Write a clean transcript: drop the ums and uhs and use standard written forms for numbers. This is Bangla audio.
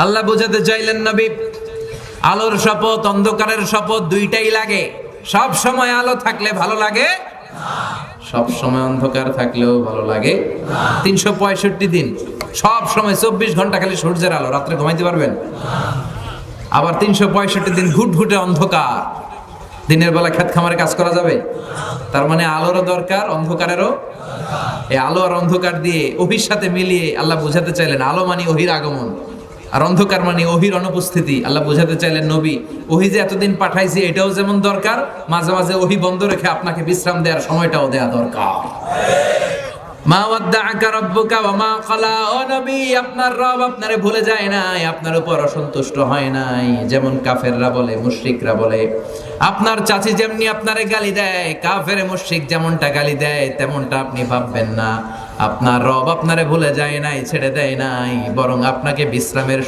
আল্লাহ বোঝাতে চাইলেন নবী, আলোর শপথ অন্ধকারের শপথ দুইটাই লাগে। সব সময় আলো থাকলে ভালো লাগে, সব সময় অন্ধকার থাকলেও ভালো লাগে। 365 দিন সব সময় 24 ঘন্টা খালি সূর্যের আলো, রাত্রে ঘুমাইতে পারবেন? আবার 365 দিন ঘুটঘুটে অন্ধকার, দিনের বেলা ক্ষেত খামারে কাজ করা যাবে? তার মানে আলোরও দরকার, অন্ধকারেরও। এই আলো আর অন্ধকার দিয়ে ওহির সাথে মিলিয়ে আল্লাহ বোঝাতে চাইলেন আলো মানে ওহির আগমন, আর অন্ধকার মানে ওহির অনুপস্থিতি। আল্লাহ বোঝাতে চাইলেন নবী, ওহি যে এতদিন পাঠাইছি এটাও যেমন দরকার, মাঝে মাঝে ওহি বন্ধ রেখে আপনাকে বিশ্রাম দেওয়ার সময়টাও দেয়া দরকার। মা ওয়াদ্দাআকা রাব্বুকা ওয়া মা ক্বালা। ও নবী, আপনার রব আপনারে ভুলে যায় নাই, আপনার উপর অসন্তুষ্ট হয় নাই। যেমন কাফেররা বলে, মুশরিকরা বলে, আপনার চাচি যেমনি আপনারে গালি দেয়, কাফের মুশরিক যেমনটা গালি দেয় তেমনটা আপনি ভাববেন না। আপনার রব আপনারে ভুলে যায় নাই, ছেড়ে দেয় নাই, বরং আপনাকে বিশ্রামের